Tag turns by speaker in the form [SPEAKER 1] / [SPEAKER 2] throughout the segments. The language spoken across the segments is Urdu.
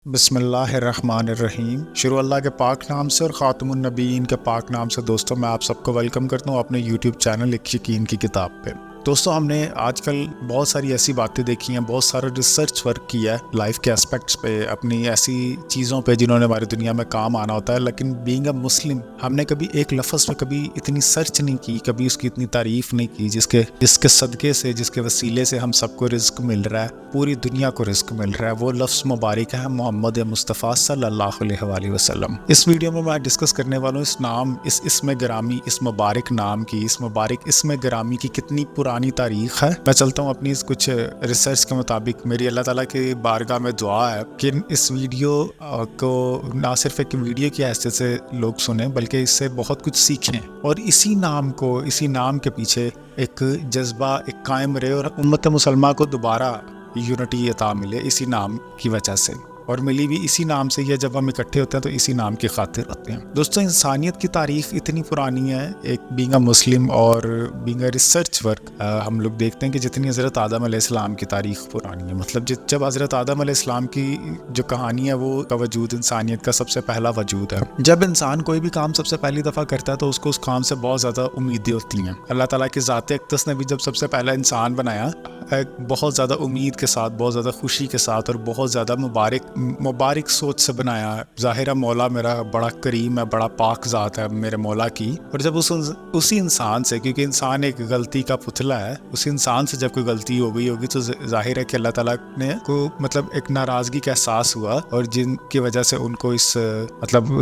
[SPEAKER 1] بسم اللہ الرحمن الرحیم۔ شروع اللہ کے پاک نام سے اور خاتم النبیین کے پاک نام سے۔ دوستوں میں آپ سب کو ویلکم کرتا ہوں اپنے یوٹیوب چینل ایک یقین کی کتاب پہ۔ دوستوں ہم نے آج کل بہت ساری ایسی باتیں دیکھی ہیں، بہت سارا ریسرچ ورک کیا ہے لائف کے اسپیکٹس پہ، اپنی ایسی چیزوں پہ جنہوں نے ہماری دنیا میں کام آنا ہوتا ہے، لیکن بینگ اے مسلم ہم نے کبھی ایک لفظ پہ کبھی اتنی سرچ نہیں کی، کبھی اس کی اتنی تعریف نہیں کی جس کے صدقے سے، جس کے وسیلے سے ہم سب کو رزق مل رہا ہے، پوری دنیا کو رزق مل رہا ہے۔ وہ لفظ مبارک ہے محمد مصطفیٰ صلی اللہ علیہ وآلہ وسلم۔ اس ویڈیو میں ڈسکس کرنے والوں اس اسم گرامی، اس مبارک نام کی، اس مبارک اسم گرامی کی کتنی پرانی تاریخ ہے۔ میں چلتا ہوں اپنی کچھ ریسرچ کے مطابق، میری اللہ تعالیٰ کی بارگاہ میں دعا ہے کہ اس ویڈیو کو نہ صرف ایک ویڈیو کی حیثیت سے لوگ سنیں بلکہ اس سے بہت کچھ سیکھیں، اور اسی نام کے پیچھے ایک جذبہ ایک قائم رہے اور امت مسلمہ کو دوبارہ یونٹی عطا ملے اسی نام کی وجہ سے، اور ملی بھی اسی نام سے ہی ہے۔ جب ہم اکٹھے ہوتے ہیں تو اسی نام کی خاطر ہوتے ہیں۔ دوستوں انسانیت کی تاریخ اتنی پرانی ہے، ایک بینگ اے مسلم اور بینگ اے ریسرچ ورک، ہم لوگ دیکھتے ہیں کہ جتنی حضرت آدم علیہ السلام کی تاریخ پرانی ہے، مطلب جب حضرت آدم علیہ السلام کی جو کہانی ہے وہ کا وجود انسانیت کا سب سے پہلا وجود ہے۔ جب انسان کوئی بھی کام سب سے پہلی دفعہ کرتا ہے تو اس کو اس کام سے بہت زیادہ امیدیں ہوتی ہیں۔ اللہ تعالیٰ کی ذات اقدس نے بھی جب سب سے پہلا انسان بنایا، بہت زیادہ امید کے ساتھ، بہت زیادہ خوشی کے ساتھ اور بہت زیادہ مبارک سوچ سے بنایا۔ ظاہر ہے مولا میرا بڑا کریم ہے، بڑا پاک ذات ہے میرے مولا کی، اور جب اسی انسان سے، کیونکہ انسان ایک غلطی کا پتلا ہے، اسی انسان سے جب کوئی غلطی ہو گئی ہوگی تو ظاہر ہے کہ اللہ تعالیٰ نے کو ایک ناراضگی کا احساس ہوا، اور جن کی وجہ سے ان کو اس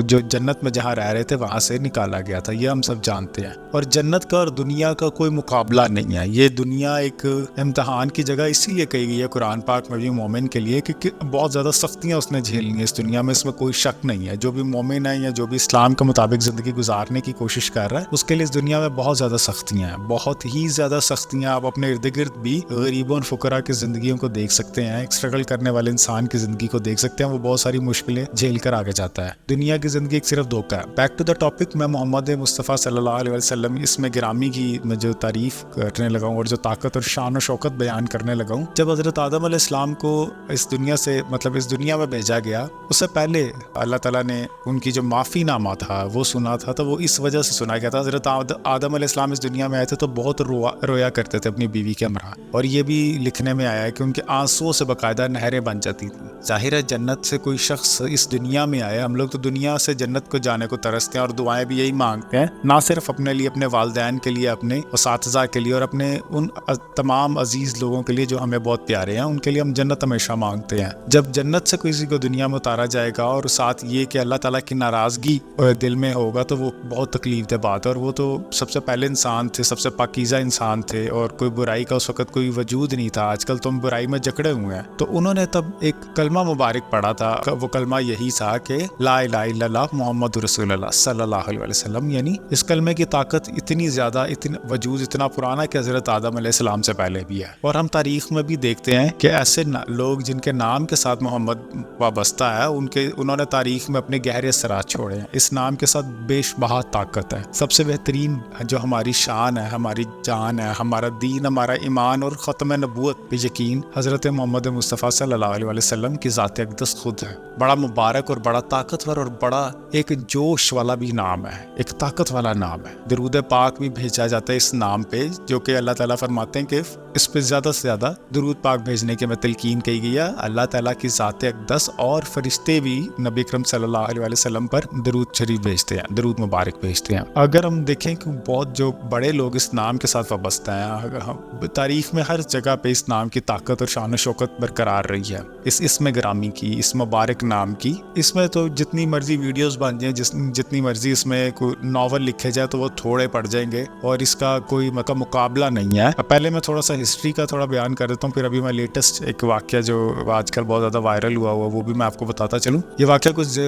[SPEAKER 1] جو جنت میں جہاں رہ رہے تھے وہاں سے نکالا گیا تھا۔ یہ ہم سب جانتے ہیں، اور جنت کا اور دنیا کا کوئی مقابلہ نہیں ہے۔ یہ دنیا ایک امتحان کی جگہ اسی لیے کہی گئی ہے قرآن پاک میں بھی مومن کے لیے، کیونکہ بہت زیادہ سختیاں اس نے جھیلنی ہیں اس دنیا میں، اس میں کوئی شک نہیں ہے۔ جو بھی مومن ہے یا جو بھی اسلام کے مطابق زندگی گزارنے کی کوشش کر رہا ہے، اس کے لیے اس دنیا میں بہت زیادہ سختیاں ہیں، بہت ہی زیادہ سختیاں۔ آپ اپنے ارد گرد بھی غریبوں اور فقراء کی زندگیوں کو دیکھ سکتے ہیں، ایک اسٹرگل کرنے والے انسان کی زندگی کو دیکھ سکتے ہیں، وہ بہت ساری مشکلیں جھیل کر آگے جاتا ہے۔ دنیا کی زندگی ایک صرف دھوکہ ہے۔ بیک ٹو دا ٹاپک، میں محمد مصطفیٰ صلی اللہ علیہ وسلم اس میں گرامی کی میں جو تعریف کرنے لگا ہوں اور جو طاقت اور شان و شوکت بیان کرنے لگا ہوں۔ جب حضرت آدم علیہ السلام کو اس دنیا سے اس دنیا میں بھیجا گیا، اس سے پہلے اللہ تعالیٰ نے ان کی جو معافی نامہ تھا وہ سنا تھا، تو وہ اس وجہ سے سنا گیا تھا۔ حضرت آدم علیہ السلام اس دنیا میں آئے تھے تو بہت رویا کرتے تھے اپنی بیوی کے ہمراہ، اور یہ بھی لکھنے میں آیا ہے کہ ان کے آنسوؤں سے باقاعدہ نہریں بن جاتی تھیں۔ ظاہر ہے جنت سے کوئی شخص اس دنیا میں آئے، ہم لوگ تو دنیا سے جنت کو جانے کو ترستے ہیں اور دعائیں بھی یہی مانگتے ہیں، نہ صرف اپنے لیے، اپنے والدین کے لیے، اپنے اساتذہ کے لیے اور اپنے ان تمام عزیز لوگوں کے لیے جو ہمیں بہت پیارے ہیں، ان کے لیے ہم جنت ہمیشہ مانگتے ہیں۔ جب جنت سے کسی کو دنیا میں اتارا جائے گا اور ساتھ یہ کہ اللہ تعالیٰ کی ناراضگی دل میں ہوگا، تو وہ بہت تکلیف دہ بات ہے، اور وہ تو سب سے پہلے انسان تھے، سب سے پاکیزہ انسان تھے، اور کوئی برائی کا اس وقت کوئی وجود نہیں تھا۔ آج کل تم برائی میں جکڑے ہوئے ہیں، تو انہوں نے تب ایک کلمہ مبارک پڑھا تھا، وہ کلمہ یہی تھا کہ لا الہ الا اللہ محمد رسول اللہ صلی اللہ علیہ وسلم۔ یعنی اس کلمے کی طاقت اتنی زیادہ، وجود اتنا پرانا کہ حضرت آدم علیہ السلام سے پہلے بھی ہے، اور ہم تاریخ میں بھی دیکھتے ہیں کہ ایسے لوگ جن کے نام کے ساتھ محمد وابستہ ہے، انہوں نے تاریخ میں اپنے گہرے اثرات چھوڑے ہیں۔ اس نام کے ساتھ بیش بہا طاقت ہے۔ سب سے بہترین جو ہماری شان ہے، ہماری جان ہے، ہمارا دین، ہمارا ایمان اور ختم نبوت پہ یقین حضرت محمد مصطفیٰ صلی اللہ علیہ وسلم کی ذات اقدس خود ہے۔ بڑا مبارک اور بڑا طاقتور اور بڑا ایک جوش والا بھی نام ہے، ایک طاقت والا نام ہے۔ درود پاک بھی بھیجا جاتا ہے اس نام پہ، جو کہ اللہ تعالیٰ فرماتے ہیں کہ اس پہ زیادہ سے زیادہ درود پاک بھیجنے کے میں تلقین کی گئی ہے۔ اللہ تعالیٰ کی ذات اقدس اور فرشتے بھی نبی اکرم صلی اللہ علیہ وسلم پر درود شریف بھیجتے ہیں، درود مبارک بھیجتے ہیں۔ اگر ہم دیکھیں کہ بہت جو بڑے لوگ اس نام کے ساتھ وابستہ ہیں، تاریخ میں ہر جگہ پہ اس نام کی طاقت اور شان و شوکت برقرار رہی ہے، اس اسم گرامی کی، اس مبارک نام کی۔ اس میں تو جتنی مرضی ویڈیوز بن جائیں، جتنی مرضی اس میں کوئی ناول لکھے جائے تو وہ تھوڑے پڑ جائیں گے، اور اس کا کوئی مقابلہ نہیں ہے۔ پہلے میں تھوڑا سا ہسٹری کا تھوڑا بیان کر دیتا ہوں، پھر ابھی میں لیٹسٹ ایک واقعہ جو آج کل بہت زیادہ وائرل ہوا وہ بھی میں آپ کو بتاتا چلوں۔ یہ واقعہ کچھ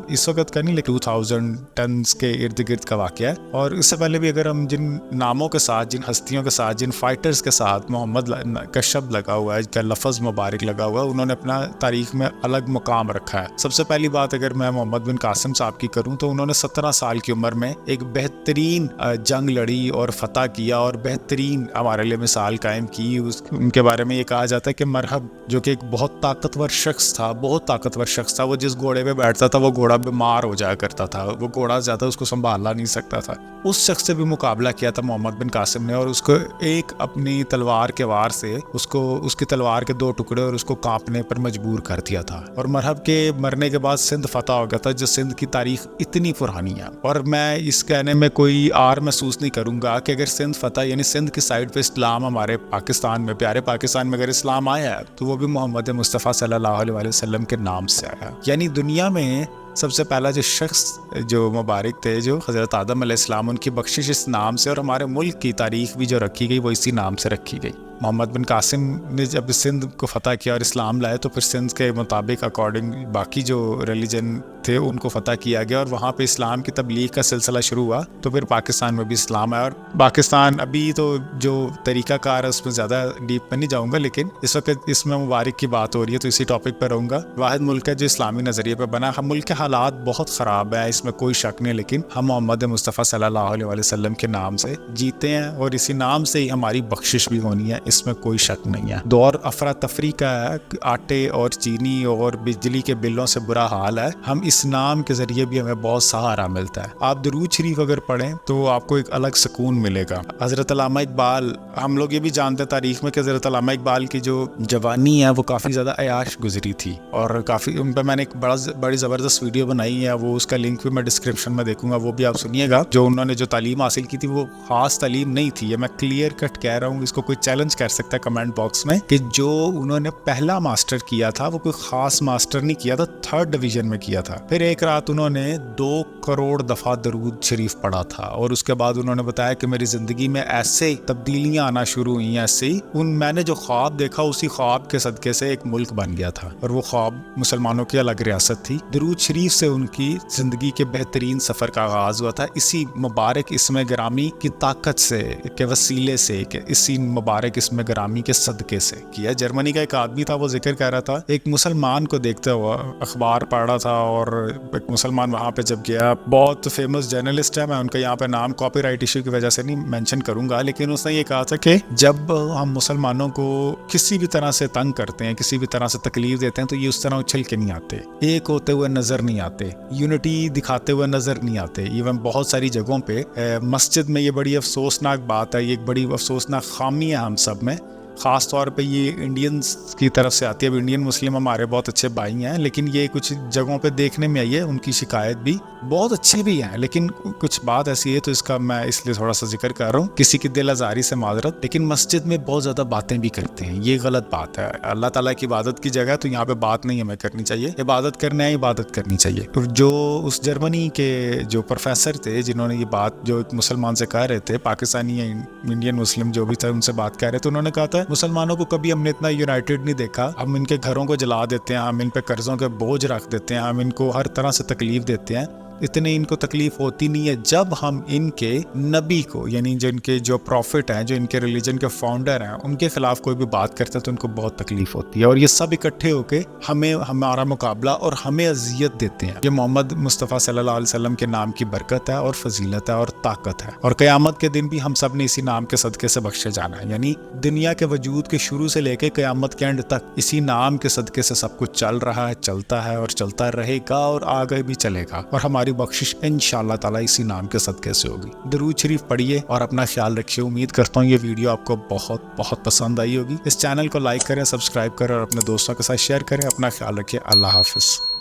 [SPEAKER 1] اس وقت کا نہیں، لیکن 2010 کے ارد گرد کا واقعہ ہے۔ اور اس سے پہلے بھی اگر ہم جن ناموں کے ساتھ، جن ہستیوں کے ساتھ، جن فائٹرز کے ساتھ محمد کا شبد لگا ہوا ہے، کا لفظ مبارک لگا ہوا ہے، انہوں نے اپنا تاریخ میں الگ مقام رکھا ہے. سب سے پہلی بات اگر میں محمد بن قاسم صاحب کی کروں تو انہوں نے 17 سال کی عمر میں ایک بہترین جنگ لڑی اور فتح کیا اور بہترین ہمارے لیے مثال قائم کی. ان کے بارے میں یہ کہا جاتا ہے کہ مرحب جو کہ ایک بہت طاقتور شخص تھا, وہ جس گھوڑے پہ بیٹھتا تھا وہ گھوڑا بیمار ہو جایا کرتا تھا, وہ گھوڑا زیادہ اس کو سنبھالنا نہیں سکتا تھا. اس شخص سے بھی مقابلہ کیا تھا محمد بن قاسم نے اور اس کو ایک اپنی تلوار کے وار سے اس کی تلوار کے 2 ٹکڑے اور اس کو کانپنے پر مجبور کر دیا تھا. اور مرحب کے مرنے کے بعد سندھ فتح ہو گیا تھا, جو سندھ کی تاریخ اتنی پرانی ہے. اور میں اس کہنے میں کوئی آر محسوس نہیں کروں گا کہ اگر سندھ فتح یعنی سندھ کی سائڈ پہ اسلام ہمارے پاکستان میں, پیارے پاکستان میں اگر اسلام آیا ہے تو وہ بھی محمد مصطفیٰ صلی اللہ علیہ وسلم کے نام سے آیا. یعنی دنیا میں سب سے پہلا جو شخص جو مبارک تھے جو حضرت آدم علیہ السلام, ان کی بخشش اس نام سے, اور ہمارے ملک کی تاریخ بھی جو رکھی گئی وہ اسی نام سے رکھی گئی. محمد بن قاسم نے جب سندھ کو فتح کیا اور اسلام لائے تو پھر سندھ کے مطابق اکارڈنگ باقی جو ریلیجن تھے ان کو فتح کیا گیا اور وہاں پہ اسلام کی تبلیغ کا سلسلہ شروع ہوا. تو پھر پاکستان میں بھی اسلام آیا, اور پاکستان ابھی تو جو طریقہ کار ہے اس میں زیادہ ڈیپ میں نہیں جاؤں گا, لیکن اس وقت اس میں مبارک کی بات ہو رہی ہے تو اسی ٹاپک پہ رہوں گا. واحد ملک ہے جو اسلامی نظریے پہ بنا. ہم ملک کے حالات بہت خراب ہے, اس میں کوئی شک نہیں, لیکن ہم محمد مصطفیٰ صلی اللہ علیہ وسلم کے نام سے جیتے ہیں اور اسی نام سے ہی ہماری بخشش بھی ہونی ہے, اس میں کوئی شک نہیں ہے. دور افراتفری کا ہے, آٹے اور چینی اور بجلی کے بلوں سے برا حال ہے, ہم اس نام کے ذریعے بھی ہمیں بہت سہارا ملتا ہے. آپ درود شریف اگر پڑھیں تو آپ کو ایک الگ سکون ملے گا. حضرت علامہ اقبال, ہم لوگ یہ بھی جانتے ہیں تاریخ میں کہ حضرت علامہ اقبال کی جو جوانی ہے وہ کافی زیادہ عیاش گزری تھی, اور کافی ان پہ میں نے ایک بڑی زبردست ویڈیو بنائی ہے, وہ اس کا لنک بھی میں ڈسکرپشن میں دیکھوں گا, وہ بھی آپ سنیے گا. جو انہوں نے جو تعلیم حاصل کی تھی وہ خاص تعلیم نہیں تھی, یہ میں کلیئر کٹ کہہ رہا ہوں, اس کو کوئی چیلنج کر سکتا ہے کمنٹ باکس میں, کہ جو انہوں نے پہلا ماسٹر کیا تھا وہ کوئی خاص ماسٹر نہیں کیا تھا, 3rd ڈویژن میں کیا تھا. پھر ایک رات انہوں نے 2 کروڑ دفعہ درود شریف پڑھا تھا, اور اس کے بعد انہوں نے بتایا کہ میری زندگی میں ایسے تبدیلیاں آنا شروع ہوئی ہیں, ایسے ہی میں نے جو خواب دیکھا اسی خواب کے صدقے سے ایک ملک بن گیا تھا, اور وہ خواب مسلمانوں کی الگ ریاست تھی. درود شریف سے ان کی زندگی کے بہترین سفر کا آغاز ہوا تھا, اسی مبارک اسم گرامی کی طاقت سے, کے وسیلے سے, کہ اسی مبارک اسم گرامی کے صدقے سے کیا. جرمنی کا ایک آدمی تھا, وہ ذکر کر رہا تھا, ایک مسلمان کو دیکھتا ہوا اخبار پڑھ رہا تھا, اور ایک مسلمان وہاں پہ جب گیا, بہت فیمس جرنلسٹ ہے, میں ان کا یہاں پہ نام کاپی رائٹ ایشو کی وجہ سے نہیں مینشن کروں گا, لیکن اس نے یہ کہا تھا کہ جب ہم مسلمانوں کو کسی بھی طرح سے تنگ کرتے ہیں, کسی بھی طرح سے تکلیف دیتے ہیں, تو یہ اس طرح اچھل کے نہیں آتے, ایک ہوتے ہوئے نظر نہیں آتے, یونٹی دکھاتے ہوئے نظر نہیں آتے. ایون بہت ساری جگہوں پہ مسجد میں یہ بڑی افسوسناک بات ہے, یہ ایک بڑی افسوسناک خامی ہے ہم سب میں, خاص طور پہ یہ انڈینز کی طرف سے آتی ہے. اب انڈین مسلم ہمارے بہت اچھے بھائی ہیں, لیکن یہ کچھ جگہوں پہ دیکھنے میں آئی ہے, ان کی شکایت بھی بہت اچھی بھی ہیں, لیکن کچھ بات ایسی ہے تو اس کا میں اس لیے تھوڑا سا ذکر کر رہا ہوں, کسی کی دل آزاری سے معذرت. لیکن مسجد میں بہت زیادہ باتیں بھی کرتے ہیں, یہ غلط بات ہے. اللہ تعالیٰ کی عبادت کی جگہ تو یہاں پہ بات نہیں ہمیں کرنی چاہیے, عبادت کرنا ہے, عبادت کرنی چاہیے. جو اس جرمنی کے جو پروفیسر تھے جنہوں نے یہ بات جو ایک مسلمان سے کہہ رہے تھے, پاکستانی یا انڈین مسلم جو بھی تھا ان سے بات کہہ رہے تھے, انہوں نے کہا تھا مسلمانوں کو کبھی ہم نے اتنا یونائٹڈ نہیں دیکھا, ہم ان کے گھروں کو جلا دیتے ہیں, ہم ان پہ قرضوں کے بوجھ رکھ دیتے ہیں, ہم ان کو ہر طرح سے تکلیف دیتے ہیں, اتنے ان کو تکلیف ہوتی نہیں ہے. جب ہم ان کے نبی کو, یعنی جو ان کے جو پروفٹ ہیں, جو ان کے ریلیجن کے فاؤنڈر ہیں, ان کے خلاف کوئی بھی بات کرتے ہیں تو ان کو بہت تکلیف ہوتی ہے, اور یہ سب اکٹھے ہو کے ہمارا مقابلہ اور ہمیں اذیت دیتے ہیں. یہ محمد مصطفیٰ صلی اللہ علیہ وسلم کے نام کی برکت ہے اور فضیلت ہے اور طاقت ہے, اور قیامت کے دن بھی ہم سب نے اسی نام کے صدقے سے بخشے جانا ہے. یعنی دنیا کے وجود کے شروع سے لے کے قیامت کے اینڈ تک اسی نام کے صدقے سے سب کچھ چل رہا ہے, چلتا ہے اور چلتا رہے گا, اور آگے بھی چلے گا, اور ہماری بخشش انشاءاللہ تعالی اسی نام کے صدقے سے ہوگی. درود شریف پڑھیے اور اپنا خیال رکھیے. امید کرتا ہوں یہ ویڈیو آپ کو بہت بہت پسند آئی ہوگی. اس چینل کو لائک کریں, سبسکرائب کریں اور اپنے دوستوں کے ساتھ شیئر کریں. اپنا خیال رکھیے. اللہ حافظ.